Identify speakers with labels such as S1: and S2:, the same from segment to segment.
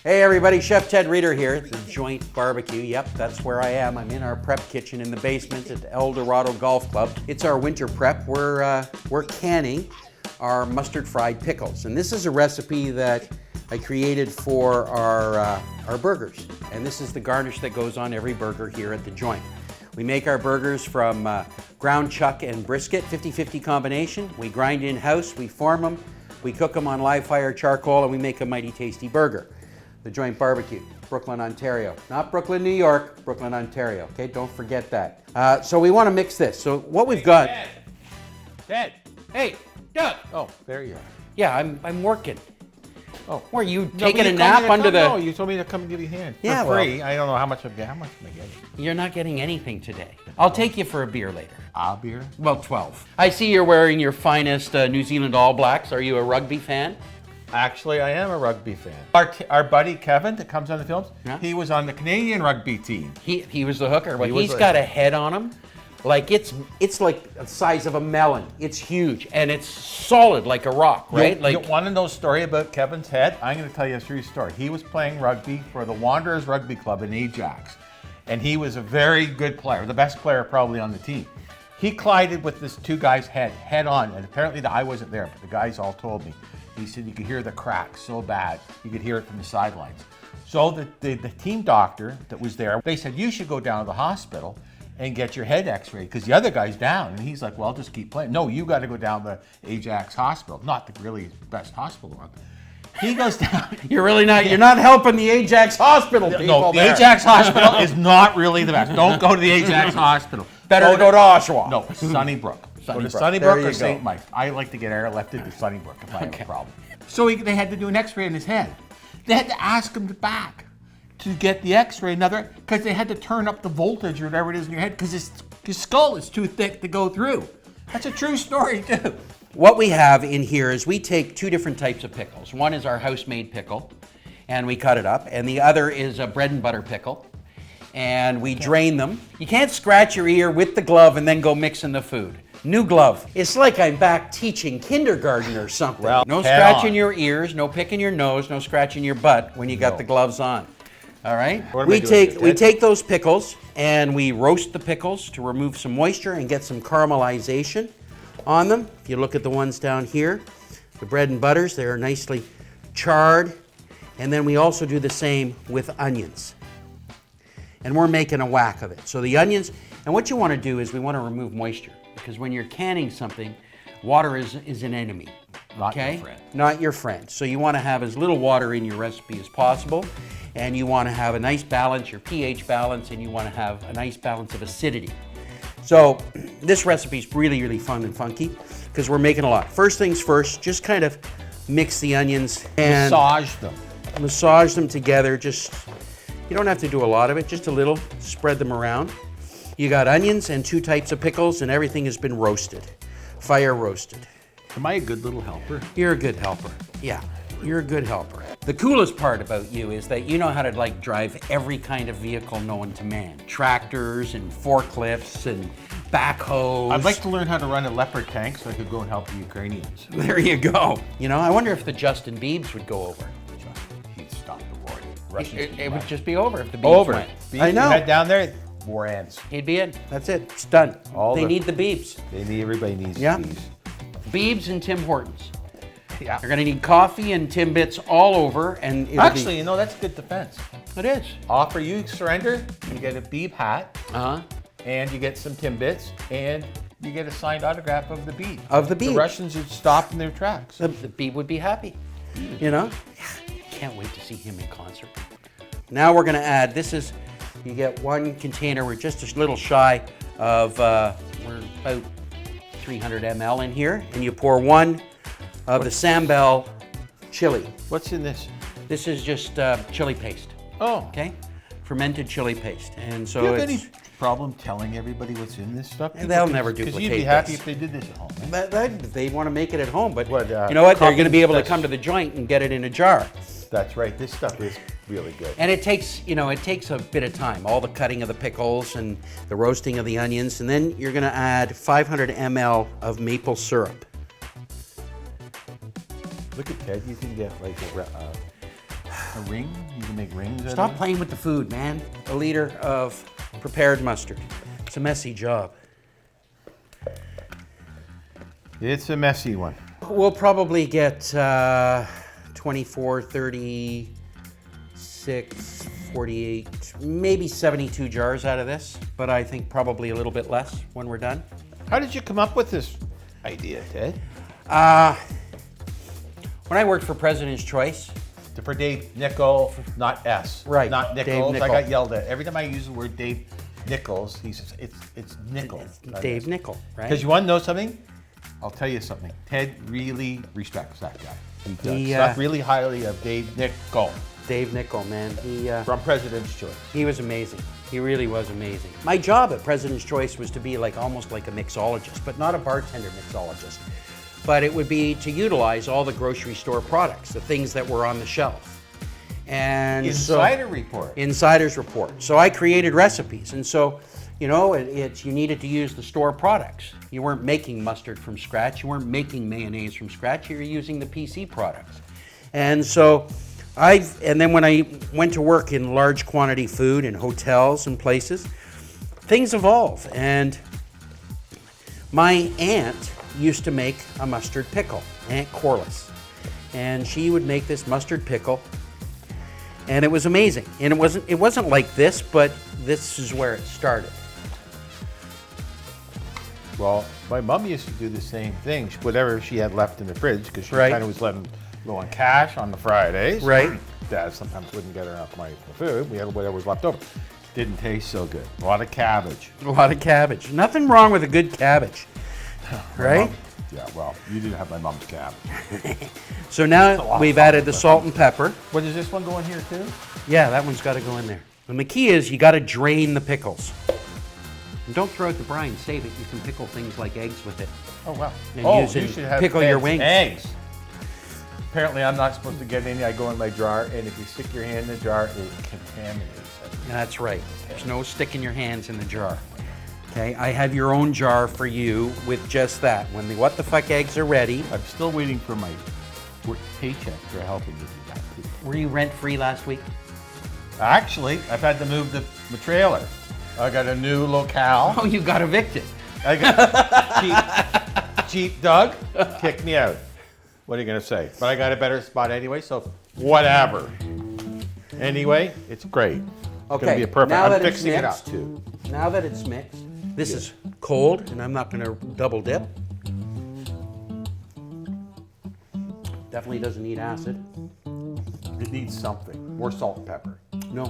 S1: Hey everybody, Chef Ted Reeder here at the Joint Barbecue. Yep, that's where I am. I'm in our prep kitchen in the basement at El Dorado Golf Club. It's our winter prep. We're canning our mustard fried pickles. And this is a recipe that I created for our burgers. And this is the garnish that goes on every burger here at the Joint. We make our burgers from ground chuck and brisket, 50-50 combination. We grind in-house, we form them, we cook them on live fire charcoal, and we make a mighty tasty burger. The Joint Barbecue, Brooklyn, Ontario. Not Brooklyn, New York, Brooklyn, Ontario. Okay, don't forget that. So we want to mix this. So what we've got...
S2: Dad.
S1: Hey, Doug.
S2: Oh, there you are.
S1: Yeah, I'm working.
S2: Oh,
S1: were you taking a nap under the...
S2: No, you told me to come and give you a hand.
S1: Yeah,
S2: for free. Well, I don't know how much am I getting.
S1: You're not getting anything today. I'll take you for a beer later.
S2: A beer?
S1: Well, 12. I see you're wearing your finest New Zealand All Blacks. Are you a rugby fan?
S2: Actually, I am a rugby fan. Our buddy Kevin that comes on the films, he was on the Canadian rugby team.
S1: He was the hooker. Well, he's got a head on him. Like it's like the size of a melon. It's huge and it's solid like a rock, right?
S2: You want to know a story about Kevin's head? I'm going to tell you a true story. He was playing rugby for the Wanderers Rugby Club in Ajax, and he was a very good player, the best player probably on the team. He collided with this two guys' head on, and apparently I wasn't there, but the guys all told me. He said you could hear the crack so bad, you could hear it from the sidelines. So the team doctor that was there, they said, you should go down to the hospital and get your head x-rayed because the other guy's down. And he's like, well, I'll just keep playing. No, you got to go down to Ajax Hospital. Not the really best hospital one. He goes down.
S1: You're not helping the Ajax Hospital people.
S2: No, the Ajax Hospital is not really the best. Don't go to the Ajax Hospital.
S1: Better go to Oshawa.
S2: No, Sunnybrook. Go to Sunnybrook or St. Mike. I like to get airlifted to Sunnybrook if I have a problem. So they had to do an x-ray in his head. They had to ask him back to get the x-ray, because they had to turn up the voltage or whatever it is in your head because his skull is too thick to go through. That's a true story too.
S1: What we have in here is we take two different types of pickles. One is our house-made pickle, and we cut it up, and the other is a bread and butter pickle, and we drain them. You can't scratch your ear with the glove and then go mixing the food. New glove. It's like I'm back teaching kindergarten or something.
S2: Well,
S1: no scratching your ears, no picking your nose, no scratching your butt when you got the gloves on. All right? We take those pickles and we roast the pickles to remove some moisture and get some caramelization on them. If you look at the ones down here, the bread and butters, they're nicely charred. And then we also do the same with onions. And we're making a whack of it. So the onions, and what you want to do is we want to remove moisture. Because when you're canning something, water is an enemy.
S2: Not your friend.
S1: Not your friend. So you want to have as little water in your recipe as possible. And you want to have a nice balance, your pH balance, and you want to have a nice balance of acidity. So this recipe is really, really fun and funky because we're making a lot. First things first, just kind of mix the onions and massage them together. You don't have to do a lot of it, just a little. Spread them around. You got onions and two types of pickles, and everything has been roasted, fire roasted.
S2: Am I a good little helper?
S1: You're a good helper. Yeah, you're a good helper. The coolest part about you is that you know how to drive every kind of vehicle known to man. Tractors and forklifts and backhoes.
S2: I'd like to learn how to run a Leopard tank so I could go and help the Ukrainians.
S1: There you go. I wonder if the Justin Biebs would go over.
S2: He'd stop the war.
S1: It would just be over if the Biebs went.
S2: I know. Head down there, war ends.
S1: He'd be in. That's it. It's done. They need the Biebs.
S2: Everybody needs the Biebs.
S1: Biebs and Tim Hortons.
S2: Yeah.
S1: You're gonna need coffee and Timbits all over, and
S2: actually, that's good defense.
S1: It is.
S2: Offer you surrender, you get a Bieb hat, and you get some Timbits, and you get a signed autograph of the Bieb. The Russians would stop in their tracks.
S1: The Bieb would be happy. Can't wait to see him in concert. Now we're gonna add. You get one container. We're just a little shy of. We're about 300 ml in here, and you pour one of the Sambal chili.
S2: What's in this?
S1: This is just chili paste.
S2: Oh.
S1: Okay? Fermented chili paste. And so
S2: do you have any problem telling everybody what's in this stuff?
S1: And they'll never duplicate this.
S2: Because you'd be happy if they did this at home.
S1: Right? They want to make it at home, but you know what? They're going to be able to come to the Joint and get it in a jar.
S2: That's right. This stuff is really good.
S1: And it takes a bit of time. All the cutting of the pickles and the roasting of the onions. And then you're going to add 500 ml of maple syrup.
S2: Look at Ted. You can get like A ring? You can make rings out of
S1: Stop
S2: it?
S1: playing with the food, man. A liter of prepared mustard. It's a messy job.
S2: It's a messy one.
S1: We'll probably get 24, 36, 48, maybe 72 jars out of this, but I think probably a little bit less when we're done.
S2: How did you come up with this idea, Ted?
S1: When I worked for President's Choice,
S2: For Dave Nichol, not S.
S1: Right,
S2: Not
S1: Dave
S2: Nichols.
S1: Nichol.
S2: I got yelled at. Every time I use the word Dave Nichols, he says, it's Nichol.
S1: Dave Nichol, right?
S2: Because you want to know something? I'll tell you something. Ted really respects that guy. He does.
S1: He,
S2: Stuff really highly of Dave Nichol
S1: Dave Nichol, man.
S2: from President's Choice.
S1: He was amazing. He really was amazing. My job at President's Choice was to be almost like a mixologist, but not a bartender mixologist. But it would be to utilize all the grocery store products, the things that were on the shelf. And
S2: Insider report.
S1: Insider's report. So I created recipes. And so, you needed to use the store products. You weren't making mustard from scratch. You weren't making mayonnaise from scratch. You were using the PC products. And so and then when I went to work in large quantity food in hotels and places, things evolve. And my aunt used to make a mustard pickle, Aunt Corliss. And she would make this mustard pickle, and it was amazing. And it wasn't like this, but this is where it started.
S2: Well, my mom used to do the same thing. Whatever she had left in the fridge, because she
S1: Right.
S2: kind of was letting go on cash on the Fridays.
S1: Right.
S2: Dad sometimes wouldn't get enough money for food. We had whatever was left over. Didn't taste so good. A lot of cabbage.
S1: A lot of cabbage. Nothing wrong with a good cabbage, right?
S2: Yeah, well, you didn't have my mom's cabbage.
S1: So now we've added the salt and pepper.
S2: What, does this one go in here too?
S1: Yeah, that one's got to go in there. And the key is you got to drain the pickles. And don't throw out the brine, save it. You can pickle things like eggs with it.
S2: Oh, wow.
S1: And
S2: Oh,
S1: use it
S2: you
S1: to
S2: should have
S1: pickle your
S2: Ted's
S1: wings.
S2: eggs. Apparently, I'm not supposed to get any. I go in my jar, and if you stick your hand in the jar, it contaminates everything.
S1: That's right. There's no sticking your hands in the jar. Okay, I have your own jar for you with just that. When the what the fuck eggs are ready.
S2: I'm still waiting for my paycheck for helping me do that, too.
S1: Were you rent free last week?
S2: Actually, I've had to move the trailer. I got a new locale.
S1: Oh, you got evicted.
S2: I got cheap Doug kicked me out. What are you gonna say? But I got a better spot anyway, so whatever. Anyway, it's great. It's
S1: Okay,
S2: gonna be a perfect.
S1: now
S2: I'm
S1: that it's
S2: fixing it up
S1: mixed.
S2: too.
S1: Now that it's mixed, this is cold, and I'm not going to double dip. Definitely doesn't need acid.
S2: It needs something. More salt and pepper.
S1: No.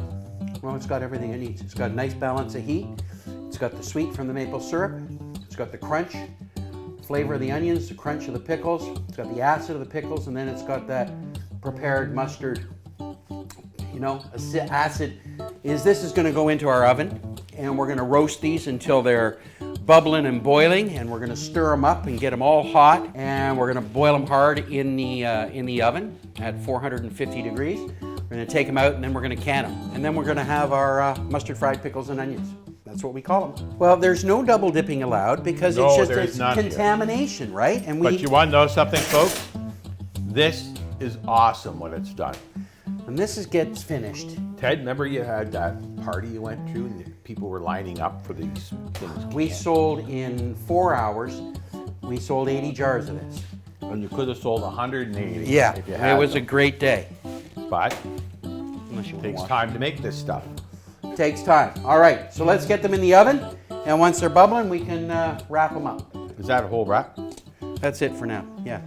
S1: Well, it's got everything it needs. It's got a nice balance of heat. It's got the sweet from the maple syrup. It's got the crunch, flavor of the onions, the crunch of the pickles. It's got the acid of the pickles, and then it's got that prepared mustard, acid. This is going to go into our oven, and we're going to roast these until they're bubbling and boiling, and we're going to stir them up and get them all hot, and we're going to boil them hard in the oven at 450 degrees. We're going to take them out, and then we're going to can them, and then we're going to have our mustard fried pickles and onions. That's what we call them. Well, there's no double dipping allowed because
S2: No,
S1: it's just
S2: there's
S1: it's
S2: none here.
S1: contamination, right? And
S2: But you want to know something, folks? This is awesome when it's done.
S1: when this gets finished.
S2: Ted, remember you had that party you went to and the people were lining up for these things?
S1: We sold in 4 hours. We sold 80 jars of this.
S2: And you could have sold 180
S1: Yeah,
S2: if you had
S1: it was a
S2: them.
S1: great day.
S2: But
S1: Unless you
S2: it takes
S1: want.
S2: time to make this stuff.
S1: Takes time. All right, so let's get them in the oven, and once they're bubbling, we can wrap them up.
S2: Is that a whole wrap?
S1: That's it for now. Yeah.